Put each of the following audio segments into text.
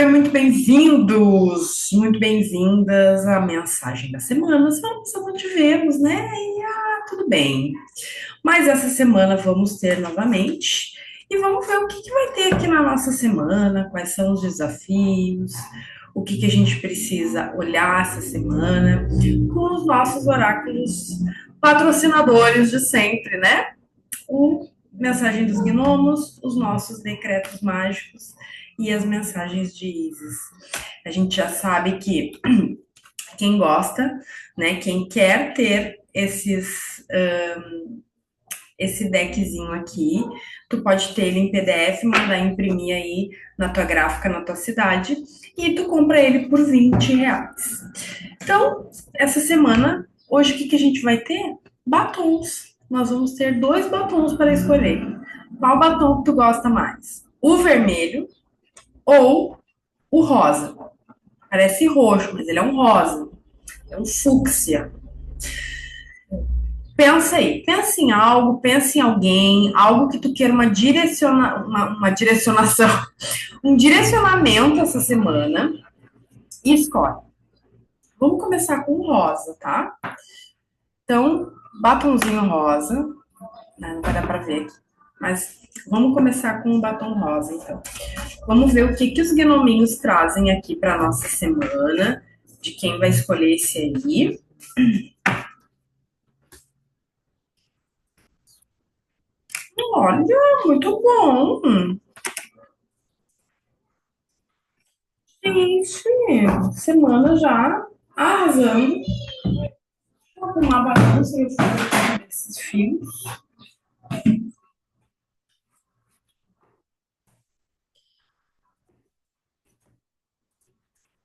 muito bem-vindos, muito bem-vindas à mensagem da semana. Semana passada não tivemos, né? Tudo bem. Mas essa semana vamos ter novamente e vamos ver o que vai ter aqui na nossa semana, quais são os desafios, o que a gente precisa olhar essa semana com os nossos oráculos patrocinadores de sempre, né? O Mensagem dos Gnomos, os nossos decretos mágicos e as mensagens de Isis. A gente já sabe que quem gosta, né, quem quer ter esse deckzinho aqui, tu pode ter ele em PDF, mandar imprimir aí na tua gráfica, na tua cidade, e tu compra ele por R$ 20. Então, essa semana, hoje o que a gente vai ter? Batons. Nós vamos ter 2 batons para escolher. Qual batom que tu gosta mais? O vermelho ou o rosa? Parece roxo, mas ele é um rosa. É um fúcsia. Pensa aí, pensa em algo, pensa em alguém, algo que tu queira uma direcionação, um direcionamento essa semana e escolhe. Vamos começar com o rosa, tá? Então, batonzinho rosa, não vai dar pra ver aqui, mas vamos começar com o batom rosa, então. Vamos ver o que os gnominhos trazem aqui para nossa semana, de quem vai escolher esse aí. Olha, muito bom. Gente, semana já arrasando. Vou arrumar a balança e esses fios.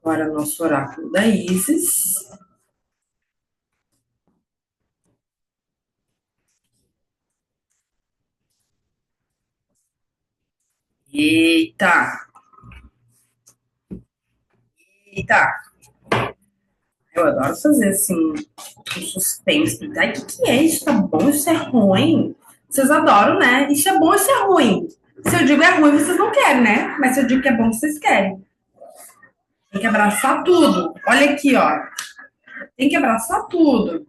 Agora, nosso oráculo da Isis. Eita! Eita! Eu adoro fazer assim, um suspense. Ai, o que é isso? Tá bom? Isso é ruim? Vocês adoram, né? Isso é bom, isso é ruim. Se eu digo é ruim, vocês não querem, né? Mas se eu digo que é bom, vocês querem. Tem que abraçar tudo. Olha aqui, ó. Tem que abraçar tudo.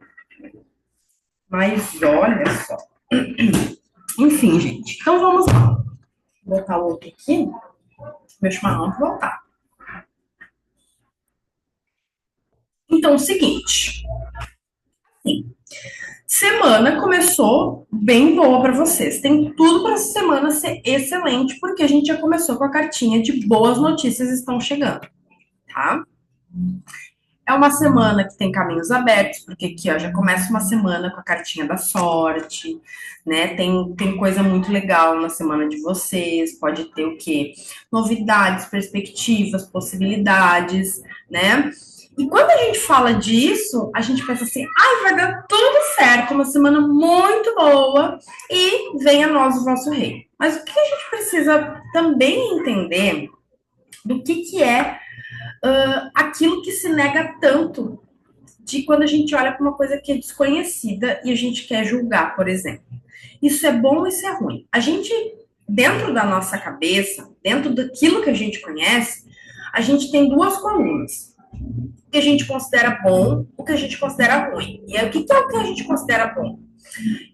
Mas olha só. Enfim, gente. Então vamos lá. Vou botar o outro aqui. Meu chimarrão para voltar. Então, é o seguinte. Semana começou bem boa para vocês. Tem tudo para essa semana ser excelente, porque a gente já começou com a cartinha de boas notícias estão chegando, tá? É uma semana que tem caminhos abertos, porque aqui ó, já começa uma semana com a cartinha da sorte, né? Tem coisa muito legal na semana de vocês, pode ter o quê? Novidades, perspectivas, possibilidades, né? E quando a gente fala disso, a gente pensa assim, ai, vai dar tudo certo, uma semana muito boa, e venha a nós o vosso rei. Mas o que a gente precisa também entender do que é aquilo que se nega tanto de quando a gente olha para uma coisa que é desconhecida e a gente quer julgar, por exemplo. Isso é bom, isso é ruim. A gente, dentro da nossa cabeça, dentro daquilo que a gente conhece, a gente tem 2 colunas. O que a gente considera bom, o que a gente considera ruim. E aí, o que é o que a gente considera bom?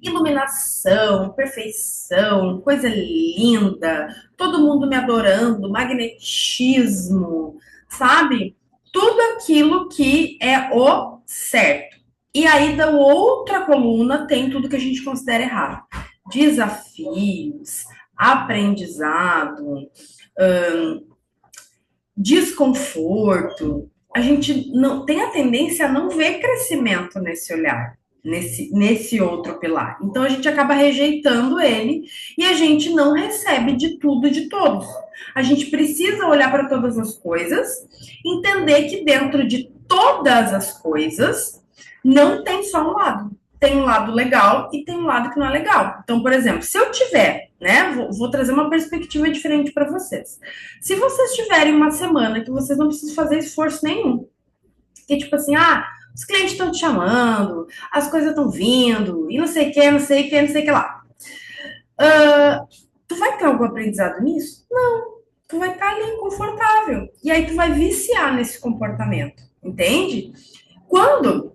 Iluminação, perfeição, coisa linda, todo mundo me adorando, magnetismo, sabe? Tudo aquilo que é o certo. E aí, da outra coluna, tem tudo que a gente considera errado: desafios, aprendizado, desconforto. A gente não tem a tendência a não ver crescimento nesse olhar, nesse outro pilar. Então a gente acaba rejeitando ele e a gente não recebe de tudo e de todos. A gente precisa olhar para todas as coisas, entender que dentro de todas as coisas não tem só um lado. Tem um lado legal e tem um lado que não é legal. Então, por exemplo, se eu tiver, né, vou trazer uma perspectiva diferente para vocês. Se vocês tiverem uma semana que vocês não precisam fazer esforço nenhum, que tipo assim, os clientes estão te chamando, as coisas estão vindo, e não sei o que, não sei o que, não sei o que lá. Tu vai ter algum aprendizado nisso? Não. tu vai estar ali confortável. E aí tu vai viciar nesse comportamento, entende? Quando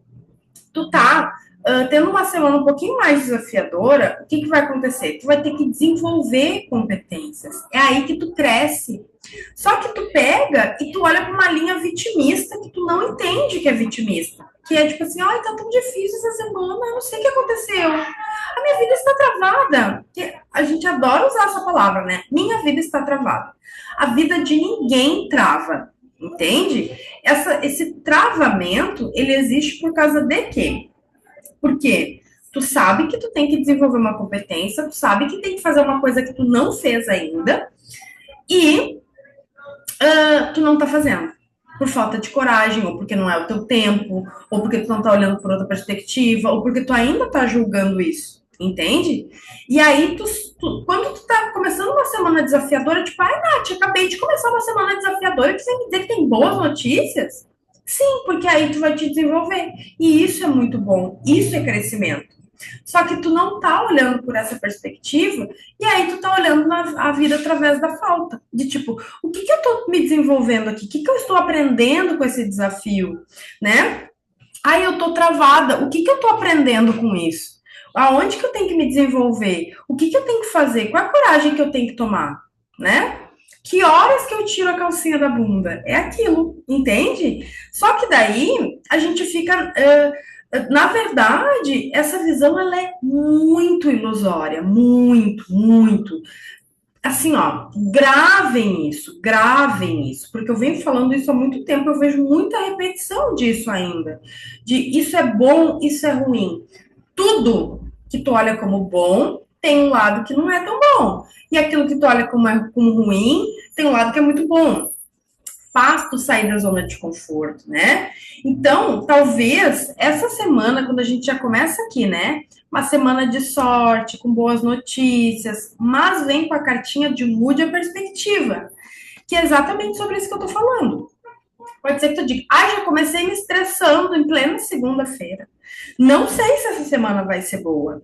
tu tá tendo uma semana um pouquinho mais desafiadora, o que, que vai acontecer? Tu vai ter que desenvolver competências. É aí que tu cresce. Só que tu pega e tu olha para uma linha vitimista que tu não entende que é vitimista. Que é tipo assim, ai, tá tão difícil essa semana, eu não sei o que aconteceu. A minha vida está travada. Que a gente adora usar essa palavra, né? Minha vida está travada. A vida de ninguém trava, entende? Esse travamento, ele existe por causa de quê? Porque tu sabe que tu tem que desenvolver uma competência, tu sabe que tem que fazer uma coisa que tu não fez ainda e tu não tá fazendo. Por falta de coragem, ou porque não é o teu tempo, ou porque tu não tá olhando por outra perspectiva, ou porque tu ainda tá julgando isso. Entende? E aí, quando tu tá começando uma semana desafiadora, tipo, ai, Nath, acabei de começar uma semana desafiadora, e tu tem que dizer que tem boas notícias? Sim, porque aí tu vai te desenvolver. E isso é muito bom. Isso é crescimento. Só que tu não tá olhando por essa perspectiva, e aí tu tá olhando a vida através da falta. De tipo, o que que eu tô me desenvolvendo aqui? O que que eu estou aprendendo com esse desafio? Né? Aí eu tô travada. O que que eu tô aprendendo com isso? Aonde que eu tenho que me desenvolver? O que que eu tenho que fazer? Qual a coragem que eu tenho que tomar? Né? Que horas que eu tiro a calcinha da bunda? É aquilo, entende? Só que daí a gente fica. Na verdade, essa visão ela é muito ilusória, muito, muito. Assim, ó, gravem isso, porque eu venho falando isso há muito tempo, eu vejo muita repetição disso ainda. De isso é bom, isso é ruim. Tudo que tu olha como bom tem um lado que não é tão bom. E aquilo que tu olha como ruim tem um lado que é muito bom. Faz tu sair da zona de conforto, né? Então, talvez essa semana, quando a gente já começa aqui, né? Uma semana de sorte, com boas notícias, mas vem com a cartinha de mude a perspectiva, que é exatamente sobre isso que eu tô falando. Pode ser que tu diga, já comecei me estressando em plena segunda-feira. Não sei se essa semana vai ser boa.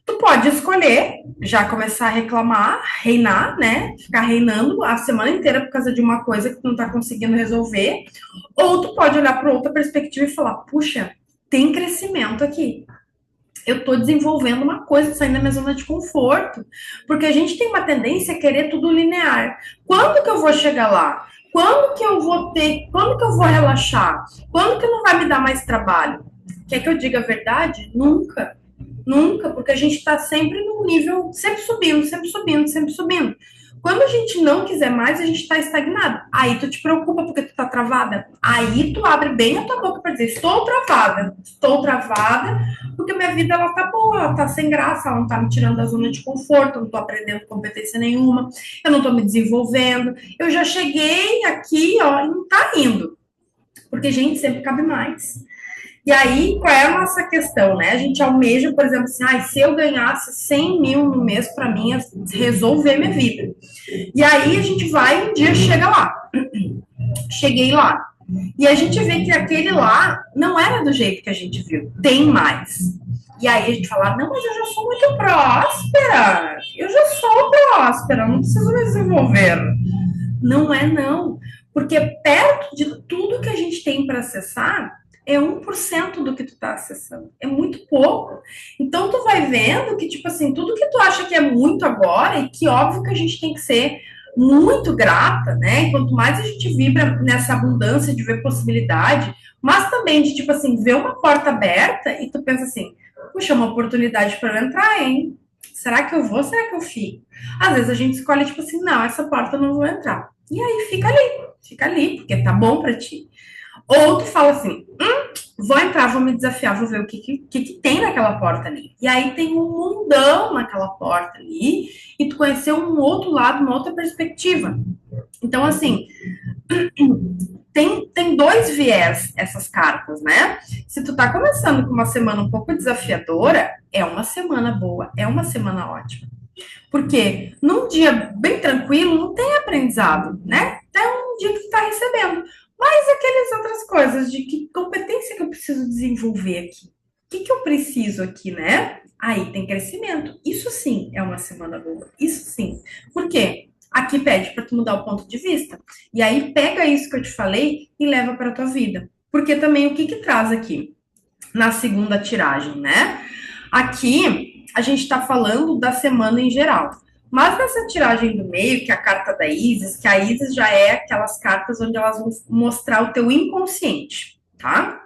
Tu pode escolher já começar a reclamar, reinar, né? Ficar reinando a semana inteira por causa de uma coisa que tu não tá conseguindo resolver. Ou tu pode olhar para outra perspectiva e falar: puxa, tem crescimento aqui. Eu tô desenvolvendo uma coisa, saindo da minha zona de conforto. Porque a gente tem uma tendência a querer tudo linear. Quando que eu vou chegar lá? Quando que eu vou ter? Quando que eu vou relaxar? Quando que não vai me dar mais trabalho? Quer que eu diga a verdade? Nunca. Nunca, porque a gente está sempre num nível, sempre subindo, sempre subindo, sempre subindo. Quando a gente não quiser mais, a gente está estagnado. Aí tu te preocupa porque tu tá travada. Aí tu abre bem a tua boca para dizer: estou travada, porque minha vida ela tá boa, ela tá sem graça, ela não tá me tirando da zona de conforto, eu não tô aprendendo competência nenhuma, eu não tô me desenvolvendo. Eu já cheguei aqui, ó, e não tá indo. Porque, gente, sempre cabe mais. E aí, qual é a nossa questão, né? A gente almeja, por exemplo, assim, se eu ganhasse 100 mil no mês, para mim, resolver minha vida. E aí a gente vai, um dia chega lá. Cheguei lá. E a gente vê que aquele lá não era do jeito que a gente viu. Tem mais. E aí a gente fala: não, mas eu já sou muito próspera. Eu já sou próspera, não preciso me desenvolver. Não é, não. Porque perto de tudo que a gente tem para acessar, é 1% do que tu tá acessando. É muito pouco. Então tu vai vendo que, tipo assim, tudo que tu acha que é muito agora, e que óbvio que a gente tem que ser muito grata, né? E quanto mais a gente vibra nessa abundância de ver possibilidade, mas também de, tipo assim, ver uma porta aberta e tu pensa assim: puxa, é uma oportunidade para eu entrar, hein? Será que eu vou? Será que eu fico? Às vezes a gente escolhe, tipo assim, não, essa porta eu não vou entrar. E aí fica ali, porque tá bom para ti. Ou tu fala assim: vou entrar, vou me desafiar, vou ver o que tem naquela porta ali. E aí tem um mundão naquela porta ali, e tu conheceu um outro lado, uma outra perspectiva. Então, assim, tem dois viés essas cartas, né? Se tu tá começando com uma semana um pouco desafiadora, é uma semana boa, é uma semana ótima. Porque num dia bem tranquilo não tem aprendizado, né? É um dia que tu tá recebendo. Mas aquelas outras coisas de que competência que eu preciso desenvolver aqui? O que, que eu preciso aqui, né? Aí tem crescimento. Isso sim é uma semana boa. Isso sim. Por quê? Aqui pede para tu mudar o ponto de vista. E aí pega isso que eu te falei e leva para tua vida. Porque também o que que traz aqui na segunda tiragem, né? Aqui a gente está falando da semana em geral. Mas nessa tiragem do meio, que é a carta da Isis, que a Isis já é aquelas cartas onde elas vão mostrar o teu inconsciente, tá?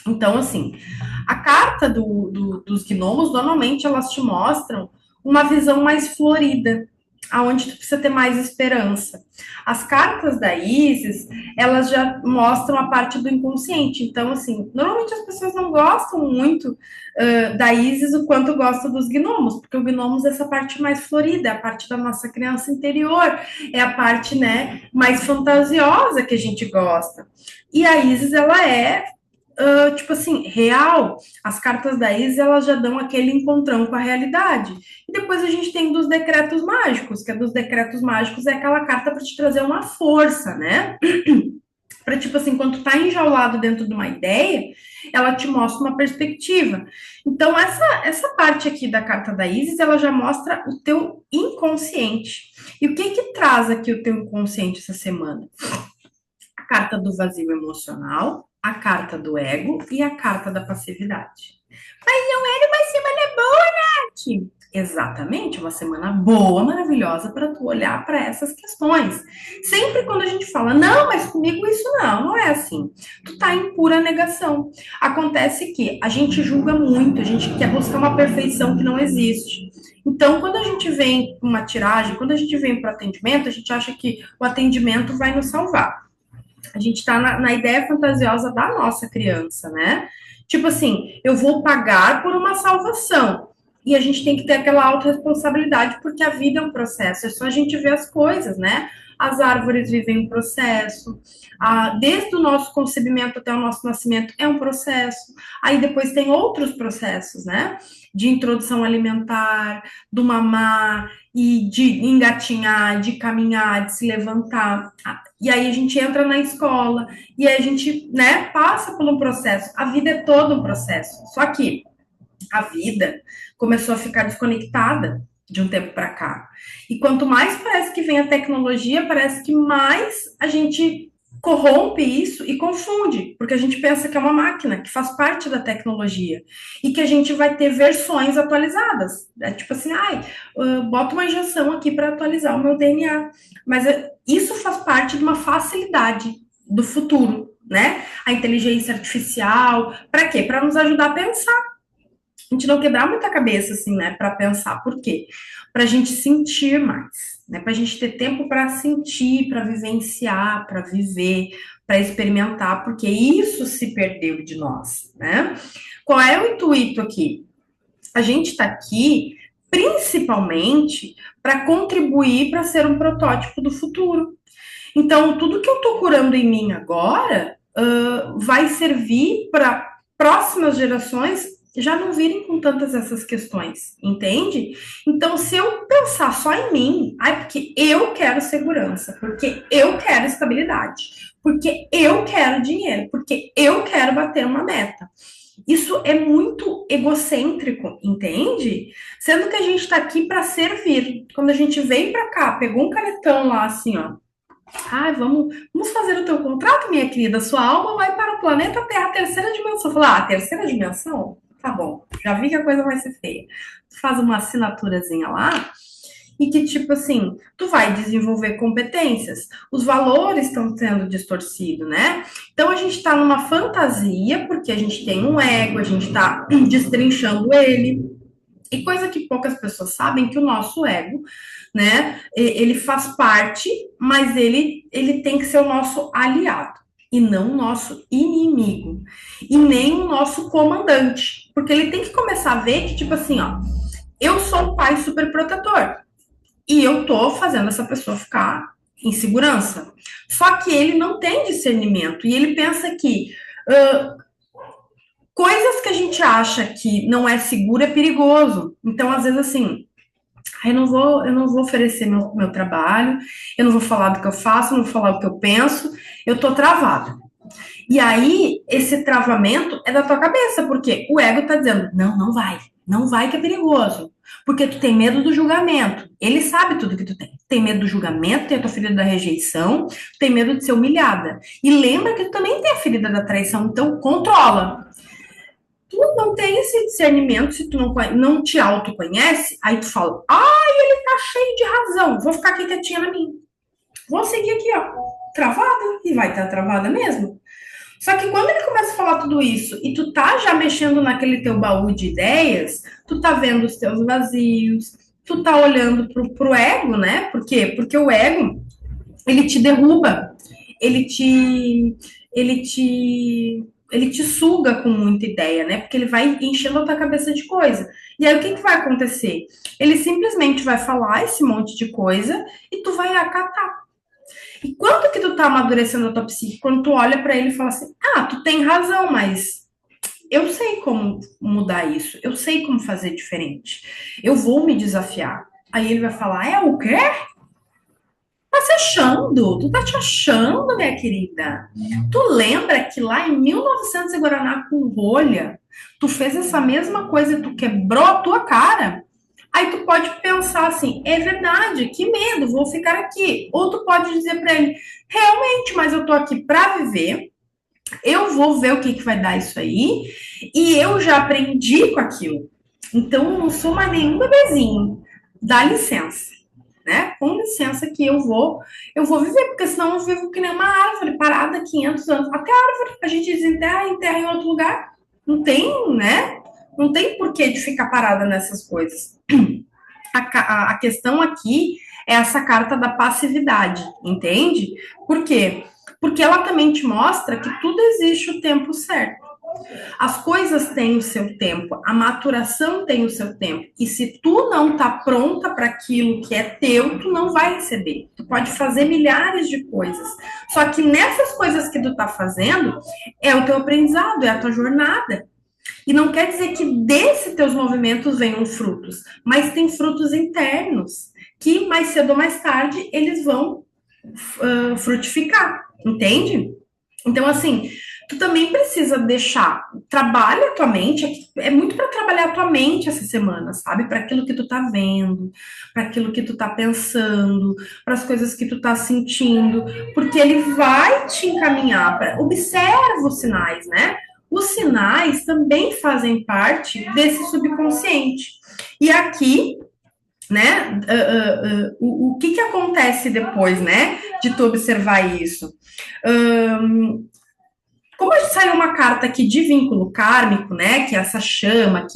Então, assim, a carta dos gnomos, normalmente elas te mostram uma visão mais florida, aonde tu precisa ter mais esperança. As cartas da Isis, elas já mostram a parte do inconsciente. Então, assim, normalmente as pessoas não gostam muito da Isis o quanto gostam dos gnomos, porque o gnomos é essa parte mais florida, é a parte da nossa criança interior, é a parte, né, mais fantasiosa que a gente gosta. E a Isis, ela é tipo assim, real. As cartas da Isis, elas já dão aquele encontrão com a realidade. E depois a gente tem dos decretos mágicos, que é dos decretos mágicos é aquela carta para te trazer uma força, né? Para tipo assim, quando tu tá enjaulado dentro de uma ideia, ela te mostra uma perspectiva. Então, essa parte aqui da carta da Isis, ela já mostra o teu inconsciente. E o que que traz aqui o teu inconsciente essa semana? A carta do vazio emocional, a carta do ego e a carta da passividade. Mas não era uma semana boa, Nath. Exatamente, uma semana boa, maravilhosa para tu olhar para essas questões. Sempre quando a gente fala, não, mas comigo isso não é assim. Tu tá em pura negação. Acontece que a gente julga muito, a gente quer buscar uma perfeição que não existe. Então, quando a gente vem com uma tiragem, quando a gente vem para o atendimento, a gente acha que o atendimento vai nos salvar. A gente está na ideia fantasiosa da nossa criança, né? Tipo assim, eu vou pagar por uma salvação. E a gente tem que ter aquela autorresponsabilidade, porque a vida é um processo, é só a gente ver as coisas, né? As árvores vivem um processo, desde o nosso concebimento até o nosso nascimento é um processo. Aí depois tem outros processos, né? De introdução alimentar, do mamar, e de engatinhar, de caminhar, de se levantar. E aí a gente entra na escola, e aí a gente, né, passa por um processo. A vida é todo um processo. Só que a vida começou a ficar desconectada de um tempo para cá. E quanto mais parece que vem a tecnologia, parece que mais a gente corrompe isso e confunde, porque a gente pensa que é uma máquina, que faz parte da tecnologia, e que a gente vai ter versões atualizadas. É tipo assim, bota uma injeção aqui para atualizar o meu DNA. Mas isso faz parte de uma facilidade do futuro, né? A inteligência artificial, para quê? Para nos ajudar a pensar. A gente não quebrar muita cabeça, assim, né, para pensar. Por quê? Para a gente sentir mais, né? Para a gente ter tempo para sentir, para vivenciar, para viver, para experimentar, porque isso se perdeu de nós, né? Qual é o intuito aqui? A gente está aqui principalmente para contribuir para ser um protótipo do futuro. Então, tudo que eu estou curando em mim agora vai servir para próximas gerações já não virem com tantas essas questões, entende? Então, se eu pensar só em mim, porque eu quero segurança, porque eu quero estabilidade, porque eu quero dinheiro, porque eu quero bater uma meta. Isso é muito egocêntrico, entende? Sendo que a gente está aqui para servir. Quando a gente veio para cá, pegou um canetão lá assim, ó. Vamos fazer o teu contrato, minha querida. Sua alma vai para o planeta Terra, a terceira dimensão. Falar, a terceira dimensão? Tá bom, já vi que a coisa vai ser feia. Tu faz uma assinaturazinha lá e que, tipo assim, tu vai desenvolver competências. Os valores estão sendo distorcidos, né? Então a gente tá numa fantasia, porque a gente tem um ego, a gente tá destrinchando ele. E coisa que poucas pessoas sabem, que o nosso ego, né, ele faz parte, mas ele tem que ser o nosso aliado e não o nosso inimigo e nem o nosso comandante, porque ele tem que começar a ver que tipo assim, ó, eu sou um pai super protetor e eu tô fazendo essa pessoa ficar em segurança. Só que ele não tem discernimento e ele pensa que coisas que a gente acha que não é seguro é perigoso. Então, às vezes, assim, eu não vou oferecer meu trabalho, eu não vou falar do que eu faço, eu não vou falar do que eu penso, eu tô travada. E aí, esse travamento é da tua cabeça, porque o ego tá dizendo, não vai que é perigoso, porque tu tem medo do julgamento. Ele sabe tudo que tu tem. tem medo do julgamento, tem a tua ferida da rejeição, tem medo de ser humilhada. E lembra que tu também tem a ferida da traição, então controla. Tu não tem esse discernimento, se tu não te autoconhece, aí tu fala, ele tá cheio de razão, vou ficar aqui quietinha na minha. Vou seguir aqui, ó, travada, e vai estar travada mesmo. Só que quando ele começa a falar tudo isso e tu tá já mexendo naquele teu baú de ideias, tu tá vendo os teus vazios, tu tá olhando pro ego, né? Por quê? Porque o ego, ele te derruba, ele te, ele te suga com muita ideia, né? Porque ele vai enchendo a tua cabeça de coisa. E aí o que vai acontecer? Ele simplesmente vai falar esse monte de coisa e tu vai acatar. E quando que tu tá amadurecendo a tua psique? Quando tu olha para ele e fala assim, tu tem razão, mas eu sei como mudar isso, eu sei como fazer diferente, eu vou me desafiar. Aí ele vai falar, o quê? Tá se achando? Tu tá te achando, minha querida? Tu lembra que lá em 1900 em Guaraná com rolha, tu fez essa mesma coisa e tu quebrou a tua cara? Aí tu pode pensar assim, é verdade, que medo, vou ficar aqui. Ou tu pode dizer para ele, realmente, mas eu tô aqui para viver, eu vou ver o que vai dar isso aí, e eu já aprendi com aquilo. Então, eu não sou mais nenhum bebezinho. Dá licença, né? Com licença que eu vou viver, porque senão eu vivo que nem uma árvore parada há 500 anos. Até a árvore, a gente desenterra e enterra em outro lugar. Não tem, né? Não tem porquê de ficar parada nessas coisas. A questão aqui é essa carta da passividade, entende? Por quê? Porque ela também te mostra que tudo existe o tempo certo. As coisas têm o seu tempo, a maturação tem o seu tempo. E se tu não tá pronta para aquilo que é teu, tu não vai receber. Tu pode fazer milhares de coisas. Só que nessas coisas que tu tá fazendo, é o teu aprendizado, é a tua jornada. E não quer dizer que desses teus movimentos venham frutos, mas tem frutos internos que mais cedo ou mais tarde eles vão frutificar, entende? Então, assim, tu também precisa deixar, trabalha a tua mente, é muito para trabalhar a tua mente essa semana, sabe? Para aquilo que tu tá vendo, para aquilo que tu tá pensando, para as coisas que tu tá sentindo, porque ele vai te encaminhar para observa os sinais, né? Os sinais também fazem parte desse subconsciente. E aqui, né, o que acontece depois, né, de tu observar isso? Como saiu uma carta aqui de vínculo kármico, né, que é essa chama,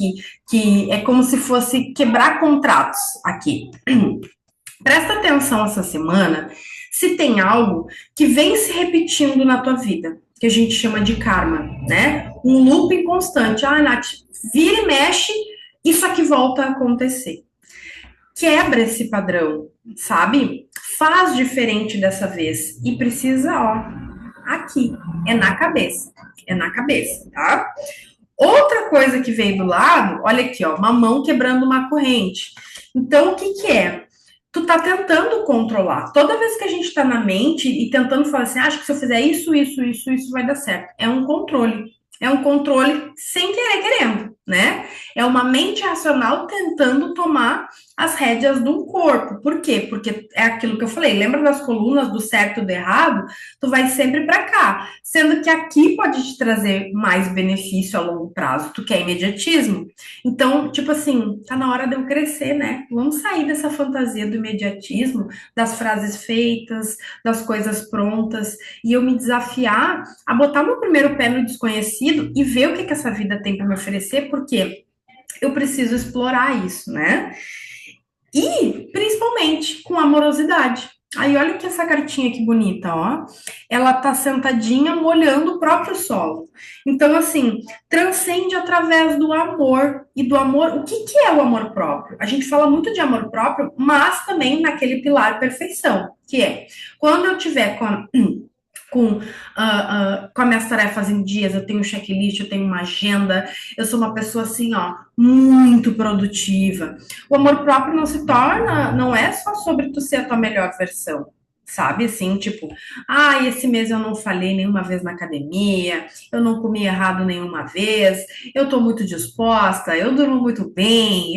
que é como se fosse quebrar contratos aqui. Presta atenção essa semana se tem algo que vem se repetindo na tua vida, que a gente chama de karma, né? Um loop constante. Nath, vira e mexe, isso aqui volta a acontecer. Quebra esse padrão, sabe? Faz diferente dessa vez. E precisa, aqui. É na cabeça. É na cabeça, tá? Outra coisa que veio do lado, olha aqui, uma mão quebrando uma corrente. Então, o que é? Tu tá tentando controlar. Toda vez que a gente tá na mente e tentando falar assim, acho que se eu fizer isso vai dar certo. É um controle. É um controle sem querer, querendo, né? É uma mente racional tentando tomar as rédeas de um corpo. Por quê? Porque é aquilo que eu falei. Lembra das colunas do certo e do errado? Tu vai sempre para cá. Sendo que aqui pode te trazer mais benefício a longo prazo. Tu quer imediatismo? Então, tipo assim, tá na hora de eu crescer, né? Vamos sair dessa fantasia do imediatismo, das frases feitas, das coisas prontas, e eu me desafiar a botar meu primeiro pé no desconhecido e ver o que essa vida tem para me oferecer, porque eu preciso explorar isso, né? E, principalmente, com amorosidade. Aí, olha que essa cartinha que bonita, Ela tá sentadinha molhando o próprio solo. Então, assim, transcende através do amor. E do amor, o que é o amor próprio? A gente fala muito de amor próprio, mas também naquele pilar perfeição, que é quando eu tiver com as minhas tarefas em dias, eu tenho um checklist, eu tenho uma agenda, eu sou uma pessoa assim, muito produtiva. O amor próprio não é só sobre tu ser a tua melhor versão. sabe? Assim, tipo, esse mês eu não falhei nenhuma vez na academia, eu não comi errado nenhuma vez, eu tô muito disposta, eu durmo muito bem,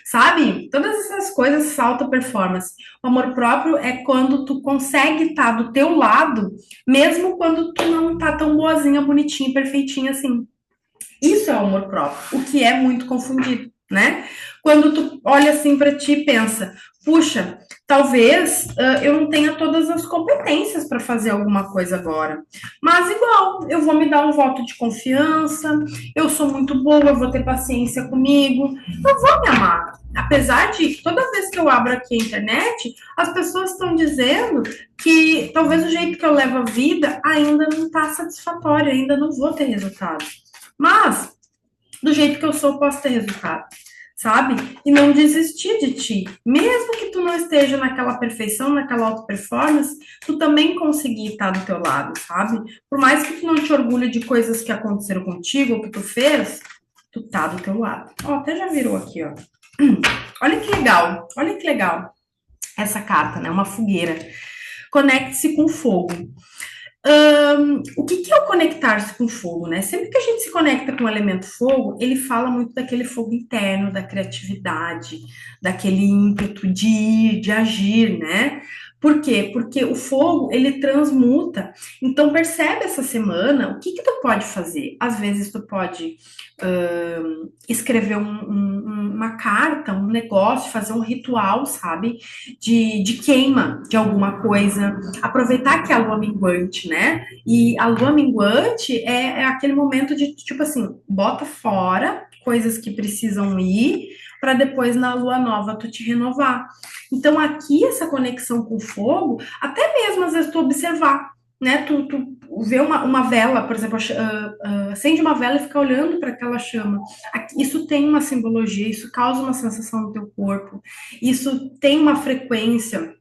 sabe? Todas essas coisas falta performance. O amor próprio é quando tu consegue estar do teu lado, mesmo quando tu não tá tão boazinha, bonitinha, perfeitinha assim. Isso é o amor próprio, o que é muito confundido, né? Quando tu olha assim para ti e pensa, puxa, talvez eu não tenha todas as competências para fazer alguma coisa agora, mas igual, eu vou me dar um voto de confiança, eu sou muito boa, eu vou ter paciência comigo, eu vou me amar. Apesar de que toda vez que eu abro aqui a internet, as pessoas estão dizendo que talvez o jeito que eu levo a vida ainda não está satisfatório, ainda não vou ter resultado. Mas, do jeito que eu sou, posso ter resultado, sabe? E não desistir de ti. Mesmo que tu não esteja naquela perfeição, naquela alta performance, tu também conseguir estar do teu lado, sabe? Por mais que tu não te orgulhe de coisas que aconteceram contigo ou que tu fez, tu tá do teu lado. Ó, até já virou aqui, ó. Olha que legal essa carta, né? Uma fogueira. Conecte-se com fogo. O que é o conectar-se com fogo, né? Sempre que a gente se conecta com o elemento fogo, ele fala muito daquele fogo interno, da criatividade, daquele ímpeto de ir, de agir, né? Por quê? Porque o fogo, ele transmuta. Então, percebe essa semana o que tu pode fazer. Às vezes, tu pode escrever uma carta, um negócio, fazer um ritual, sabe? De queima de alguma coisa. Aproveitar que é a lua minguante, né? E a lua minguante é aquele momento de, tipo assim, bota fora coisas que precisam ir para depois na lua nova tu te renovar. Então aqui essa conexão com o fogo, até mesmo às vezes tu observar, né? Tu vê uma vela, por exemplo, acende uma vela e fica olhando para aquela chama. Isso tem uma simbologia, isso causa uma sensação no teu corpo, isso tem uma frequência,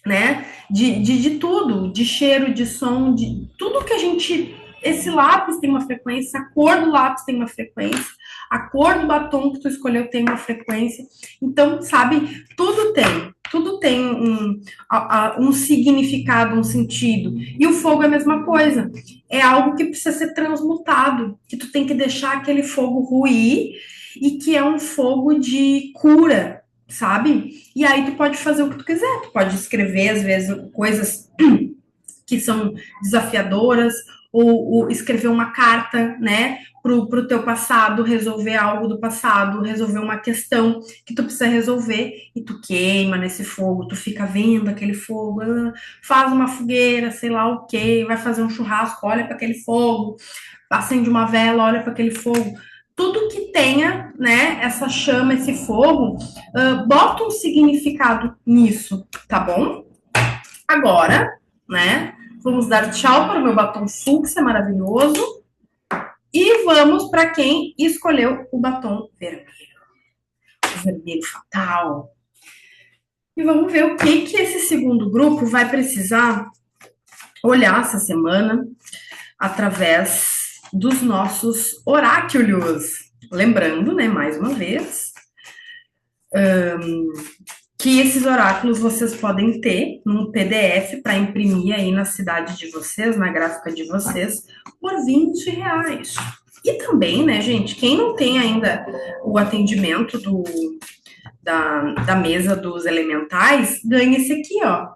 né? De tudo, de cheiro, de som, de tudo que a gente. Esse lápis tem uma frequência, a cor do lápis tem uma frequência, a cor do batom que tu escolheu tem uma frequência. Então, sabe, tudo tem um significado, um sentido. E o fogo é a mesma coisa. É algo que precisa ser transmutado, que tu tem que deixar aquele fogo ruir e que é um fogo de cura, sabe? E aí tu pode fazer o que tu quiser, tu pode escrever, às vezes, coisas que são desafiadoras, ou escrever uma carta, né, pro teu passado, resolver algo do passado, resolver uma questão que tu precisa resolver, e tu queima nesse fogo, tu fica vendo aquele fogo, faz uma fogueira, sei lá o quê, vai fazer um churrasco, olha para aquele fogo, acende uma vela, olha para aquele fogo, tudo que tenha, né, essa chama, esse fogo, bota um significado nisso, tá bom? Agora, né, vamos dar tchau para o meu batom fúcsia maravilhoso e vamos para quem escolheu o batom vermelho, o vermelho fatal. E vamos ver o que esse segundo grupo vai precisar olhar essa semana através dos nossos oráculos. Lembrando, né, mais uma vez, que esses oráculos vocês podem ter num PDF para imprimir aí na cidade de vocês, na gráfica de vocês, por R$ 20. E também, né, gente, quem não tem ainda o atendimento da mesa dos elementais, ganha esse aqui, ó.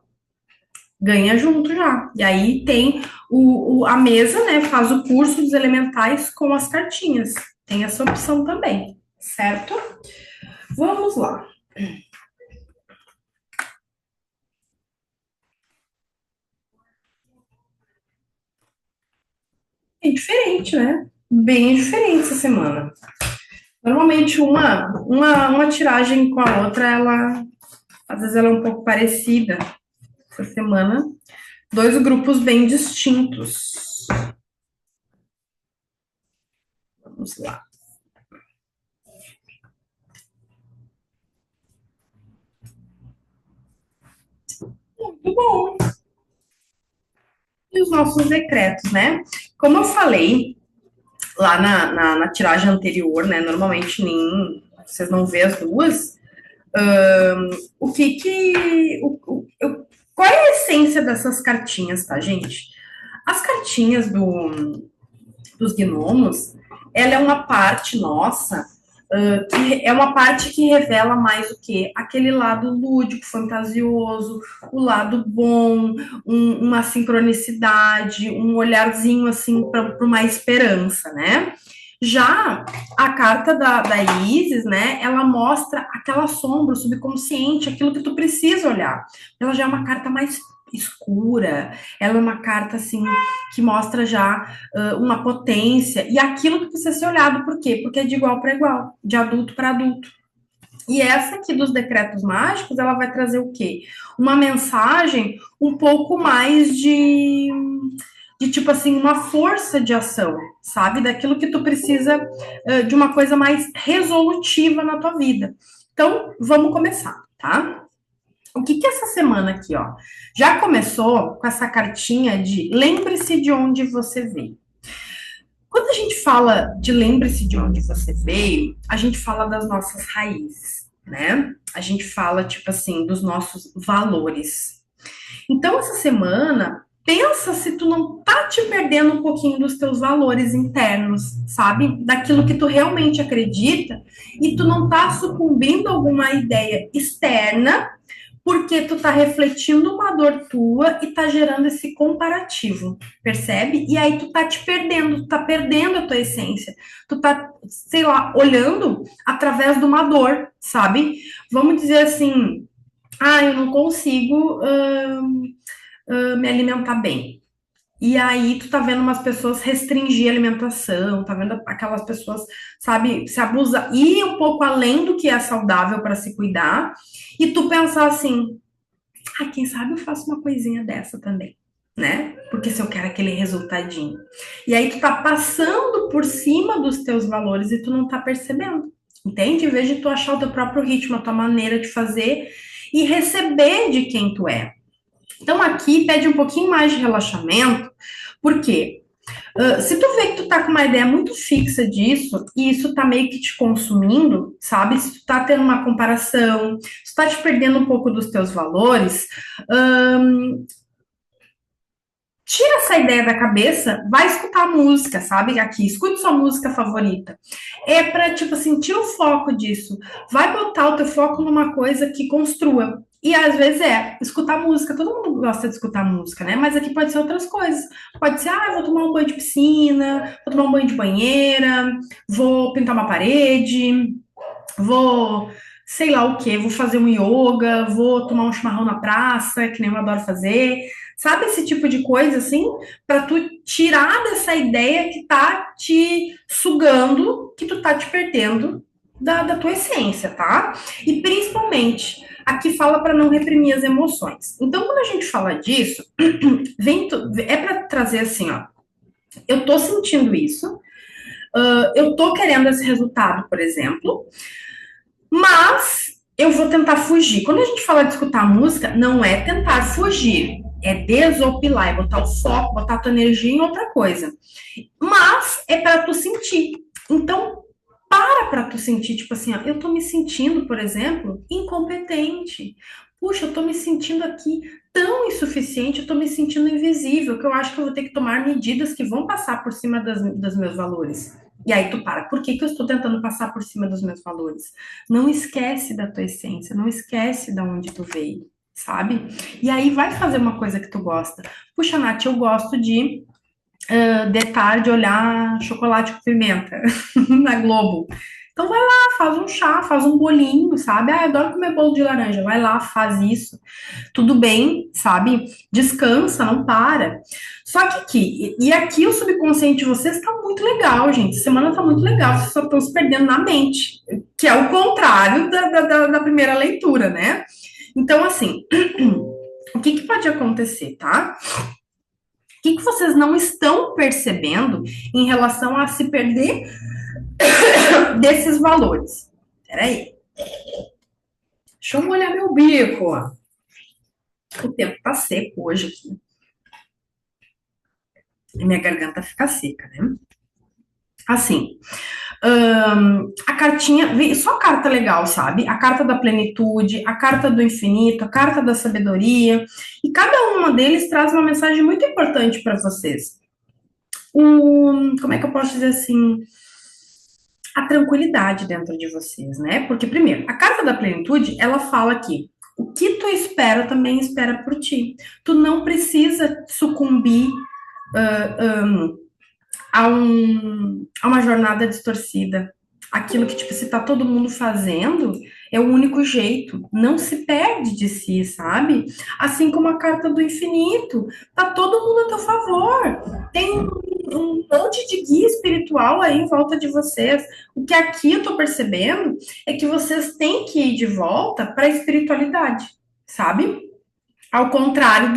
Ganha junto já. E aí tem a mesa, né, faz o curso dos elementais com as cartinhas. Tem essa opção também, certo? Vamos lá. É diferente, né? Bem diferente essa semana. Normalmente uma tiragem com a outra, às vezes ela é um pouco parecida. Essa semana, dois grupos bem distintos. Vamos lá. Muito bom. E os nossos decretos, né? Como eu falei lá na tiragem anterior, né? Normalmente nem vocês não vê as duas. O que eu Qual é a essência dessas cartinhas, tá, gente? As cartinhas dos gnomos, ela é uma parte nossa, que é uma parte que revela mais o que? Aquele lado lúdico, fantasioso, o lado bom, uma sincronicidade, um olharzinho assim para uma esperança, né? Já a carta da Isis, né, ela mostra aquela sombra, o subconsciente, aquilo que tu precisa olhar. Ela já é uma carta mais escura, ela é uma carta assim que mostra já uma potência e aquilo que precisa ser olhado. Por quê? Porque é de igual para igual, de adulto para adulto. E essa aqui dos decretos mágicos, ela vai trazer o quê? Uma mensagem um pouco mais de tipo assim, uma força de ação, sabe? Daquilo que tu precisa de uma coisa mais resolutiva na tua vida. Então, vamos começar, tá? O que essa semana aqui, ó, já começou com essa cartinha de lembre-se de onde você veio. Quando a gente fala de lembre-se de onde você veio, a gente fala das nossas raízes, né? A gente fala, tipo assim, dos nossos valores. Então, essa semana, pensa se tu não tá te perdendo um pouquinho dos teus valores internos, sabe? Daquilo que tu realmente acredita e tu não tá sucumbindo a alguma ideia externa porque tu tá refletindo uma dor tua e tá gerando esse comparativo, percebe? E aí tu tá te perdendo, tu tá perdendo a tua essência. Tu tá, sei lá, olhando através de uma dor, sabe? Vamos dizer assim, eu não consigo me alimentar bem. E aí tu tá vendo umas pessoas restringir a alimentação, tá vendo aquelas pessoas, sabe, se abusa, ir um pouco além do que é saudável para se cuidar, e tu pensar assim, quem sabe eu faço uma coisinha dessa também, né? Porque se eu quero aquele resultadinho. E aí tu tá passando por cima dos teus valores e tu não tá percebendo, entende? Em vez de tu achar o teu próprio ritmo, a tua maneira de fazer e receber de quem tu é. Então aqui pede um pouquinho mais de relaxamento, porque se tu vê que tu tá com uma ideia muito fixa disso, e isso tá meio que te consumindo, sabe? Se tu tá tendo uma comparação, se tu tá te perdendo um pouco dos teus valores, tira essa ideia da cabeça, vai escutar música, sabe? Aqui, escute sua música favorita. É pra, tipo assim, tira o foco disso. Vai botar o teu foco numa coisa que construa. E às vezes escutar música. Todo mundo gosta de escutar música, né? Mas aqui pode ser outras coisas. Pode ser, eu vou tomar um banho de piscina, vou tomar um banho de banheira, vou pintar uma parede, vou, sei lá o que, vou fazer um yoga, vou tomar um chimarrão na praça, que nem eu adoro fazer. Sabe esse tipo de coisa assim? Para tu tirar dessa ideia que tá te sugando, que tu tá te perdendo da tua essência, tá? E principalmente, aqui fala para não reprimir as emoções. Então, quando a gente fala disso, é para trazer assim, ó. Eu tô sentindo isso, eu tô querendo esse resultado, por exemplo, mas eu vou tentar fugir. Quando a gente fala de escutar música, não é tentar fugir, é desopilar, é botar o foco, botar a tua energia em outra coisa. Mas é para tu sentir. Então, para tu sentir, tipo assim, ó, eu tô me sentindo, por exemplo, incompetente. Puxa, eu tô me sentindo aqui tão insuficiente, eu tô me sentindo invisível, que eu acho que eu vou ter que tomar medidas que vão passar por cima dos meus valores. E aí tu para, por que que eu estou tentando passar por cima dos meus valores? Não esquece da tua essência, não esquece de onde tu veio, sabe? E aí vai fazer uma coisa que tu gosta. Puxa, Nath, eu gosto de tarde olhar chocolate com pimenta na Globo. Então vai lá, faz um chá, faz um bolinho, sabe? Eu adoro comer bolo de laranja. Vai lá, faz isso. Tudo bem, sabe? Descansa, não para. Só que aqui, e aqui o subconsciente de vocês está muito legal, gente. A semana tá muito legal, vocês só estão se perdendo na mente, que é o contrário da primeira leitura, né? Então, assim, o que pode acontecer, tá? O que vocês não estão percebendo em relação a se perder desses valores? Peraí. Deixa eu molhar meu bico. O tempo tá seco hoje aqui. E minha garganta fica seca, né? Assim, A cartinha, só carta legal, sabe? A carta da plenitude, a carta do infinito, a carta da sabedoria, e cada uma deles traz uma mensagem muito importante para vocês. Como é que eu posso dizer assim? A tranquilidade dentro de vocês, né? Porque, primeiro, a carta da plenitude, ela fala que o que tu espera também espera por ti. Tu não precisa sucumbir a uma jornada distorcida. Aquilo que, tipo, se tá todo mundo fazendo, é o único jeito. Não se perde de si, sabe? Assim como a carta do infinito. Tá todo mundo a teu favor. Tem um monte de guia espiritual aí em volta de vocês. O que aqui eu tô percebendo é que vocês têm que ir de volta para a espiritualidade, sabe? Ao contrário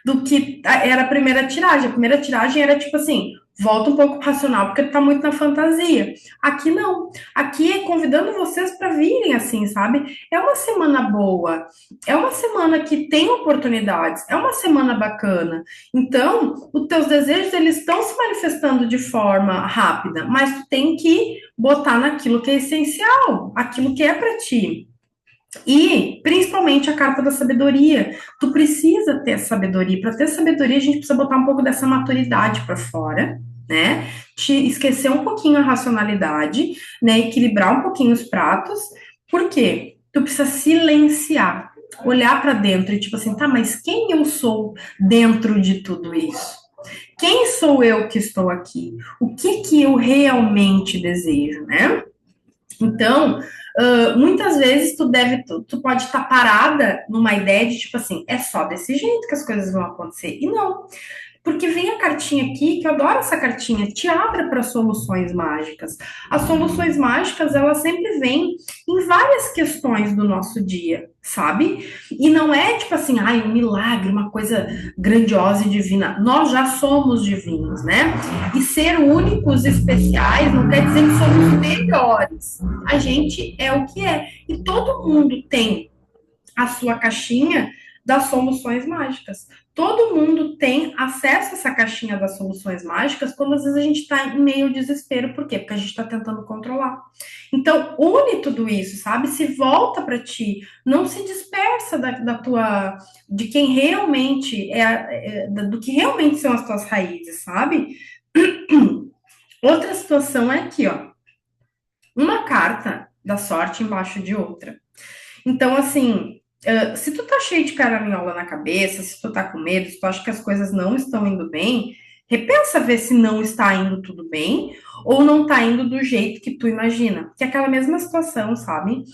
do que era a primeira tiragem. A primeira tiragem era tipo assim, volta um pouco pro racional, porque tá muito na fantasia. Aqui não. Aqui é convidando vocês para virem assim, sabe? É uma semana boa, é uma semana que tem oportunidades, é uma semana bacana. Então, os teus desejos, eles estão se manifestando de forma rápida, mas tu tem que botar naquilo que é essencial, aquilo que é para ti. E, principalmente, a carta da sabedoria. Tu precisa ter sabedoria. Para ter sabedoria, a gente precisa botar um pouco dessa maturidade para fora, né? Te esquecer um pouquinho a racionalidade, né? Equilibrar um pouquinho os pratos. Por quê? Tu precisa silenciar, olhar para dentro e tipo assim, tá, mas quem eu sou dentro de tudo isso? Quem sou eu que estou aqui? O que que eu realmente desejo, né? Então, muitas vezes tu pode estar parada numa ideia de tipo assim, é só desse jeito que as coisas vão acontecer. E não, porque vem a cartinha aqui, que eu adoro essa cartinha, te abre para soluções mágicas. As soluções mágicas, elas sempre vêm em várias questões do nosso dia, sabe? E não é tipo assim, ai, um milagre, uma coisa grandiosa e divina. Nós já somos divinos, né? E ser únicos, especiais, não quer dizer que somos melhores. A gente é o que é. E todo mundo tem a sua caixinha das soluções mágicas. Todo mundo tem acesso a essa caixinha das soluções mágicas quando às vezes a gente está em meio desespero. Por quê? Porque a gente está tentando controlar. Então, une tudo isso, sabe? Se volta para ti. Não se dispersa de quem realmente do que realmente são as tuas raízes, sabe? Outra situação é aqui, ó. Uma carta da sorte embaixo de outra. Então, assim, se tu tá cheio de caraminhola na cabeça, se tu tá com medo, se tu acha que as coisas não estão indo bem, repensa ver se não está indo tudo bem ou não tá indo do jeito que tu imagina. Que é aquela mesma situação, sabe?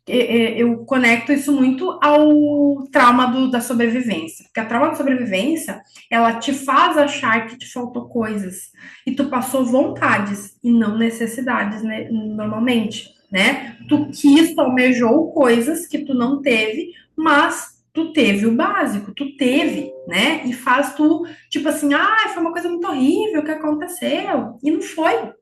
Eu conecto isso muito ao trauma da sobrevivência. Porque a trauma da sobrevivência, ela te faz achar que te faltou coisas. E tu passou vontades e não necessidades, né, normalmente, né? Tu quis, tu almejou coisas que tu não teve, mas tu teve o básico, tu teve, né? E faz tu, tipo assim, ah, foi uma coisa muito horrível que aconteceu. E não foi.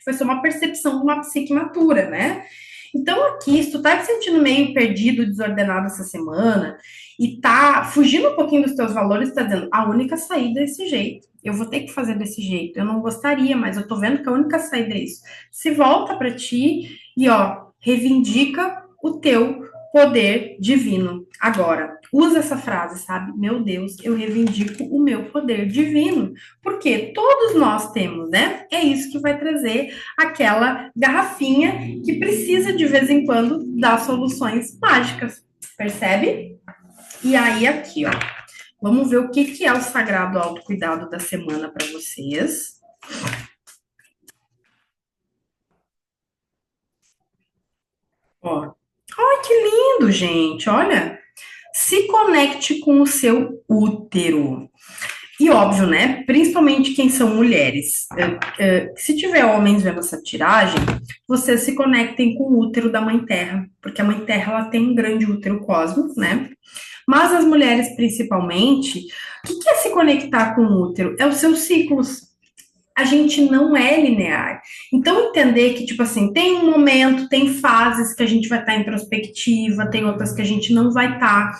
Foi só uma percepção de uma psique matura, né? Então, aqui, se tu tá te sentindo meio perdido, desordenado essa semana, e tá fugindo um pouquinho dos teus valores, tá dizendo, a única saída é esse jeito. Eu vou ter que fazer desse jeito. Eu não gostaria, mas eu tô vendo que a única saída é isso. Se volta para ti e, ó, reivindica o teu poder divino. Agora, usa essa frase, sabe? Meu Deus, eu reivindico o meu poder divino. Porque todos nós temos, né? É isso que vai trazer aquela garrafinha que precisa de vez em quando dar soluções mágicas, percebe? E aí aqui, ó, vamos ver o que que é o sagrado autocuidado da semana para vocês. Ó, ai que lindo, gente, olha. Se conecte com o seu útero. E óbvio, né? Principalmente quem são mulheres. Se tiver homens vendo essa tiragem, vocês se conectem com o útero da Mãe Terra, porque a Mãe Terra ela tem um grande útero cósmico, né? Mas as mulheres, principalmente, o que é se conectar com o útero? É os seus ciclos. A gente não é linear. Então, entender que, tipo assim, tem um momento, tem fases que a gente vai estar introspectiva, tem outras que a gente não vai estar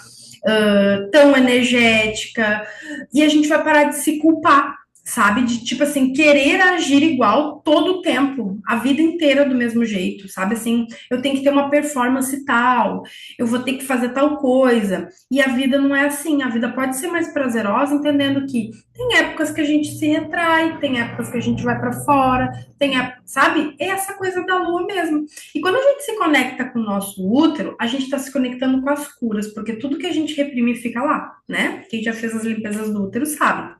tão energética, e a gente vai parar de se culpar, sabe? De, tipo assim, querer agir igual todo o tempo, a vida inteira do mesmo jeito, sabe? Assim, eu tenho que ter uma performance tal, eu vou ter que fazer tal coisa. E a vida não é assim, a vida pode ser mais prazerosa, entendendo que tem épocas que a gente se retrai, tem épocas que a gente vai para fora, tem, sabe? É essa coisa da lua mesmo. E quando a gente se conecta com o nosso útero, a gente está se conectando com as curas, porque tudo que a gente reprime fica lá, né? Quem já fez as limpezas do útero sabe.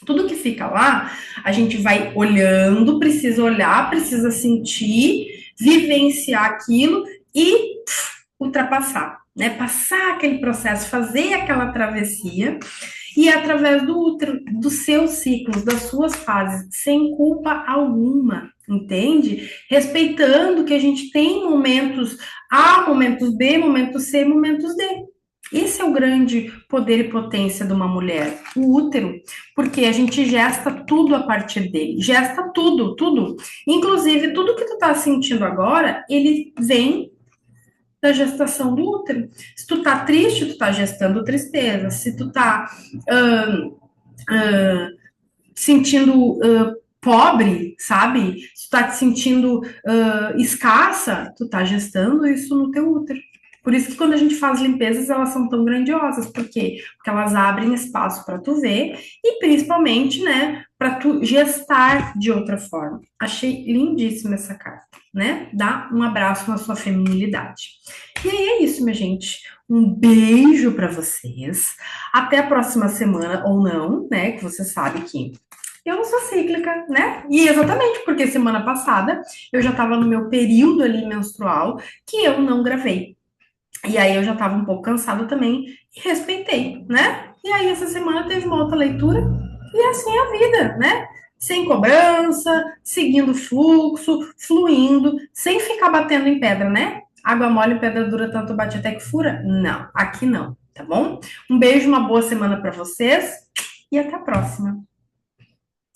Tudo que fica lá, a gente vai olhando, precisa olhar, precisa sentir, vivenciar aquilo e ultrapassar, né? Passar aquele processo, fazer aquela travessia e através do útero, dos seus ciclos, das suas fases, sem culpa alguma, entende? Respeitando que a gente tem momentos A, momentos B, momentos C, momentos D. Esse é o grande poder e potência de uma mulher, o útero, porque a gente gesta tudo a partir dele, gesta tudo, tudo. Inclusive, tudo que tu tá sentindo agora, ele vem da gestação do útero. Se tu tá triste, tu tá gestando tristeza. Se tu tá sentindo pobre, sabe? Se tu tá te sentindo escassa, tu tá gestando isso no teu útero. Por isso que quando a gente faz limpezas, elas são tão grandiosas. Por quê? Porque elas abrem espaço para tu ver e principalmente, né, para tu gestar de outra forma. Achei lindíssima essa carta, né? Dá um abraço na sua feminilidade. E aí é isso, minha gente. Um beijo para vocês. Até a próxima semana ou não, né? Que você sabe que eu não sou cíclica, né? E exatamente porque semana passada eu já estava no meu período ali menstrual que eu não gravei. E aí eu já estava um pouco cansada também e respeitei, né? E aí essa semana teve uma outra leitura e assim é a vida, né? Sem cobrança, seguindo o fluxo, fluindo, sem ficar batendo em pedra, né? Água mole, pedra dura, tanto bate até que fura? Não, aqui não, tá bom? Um beijo, uma boa semana para vocês e até a próxima.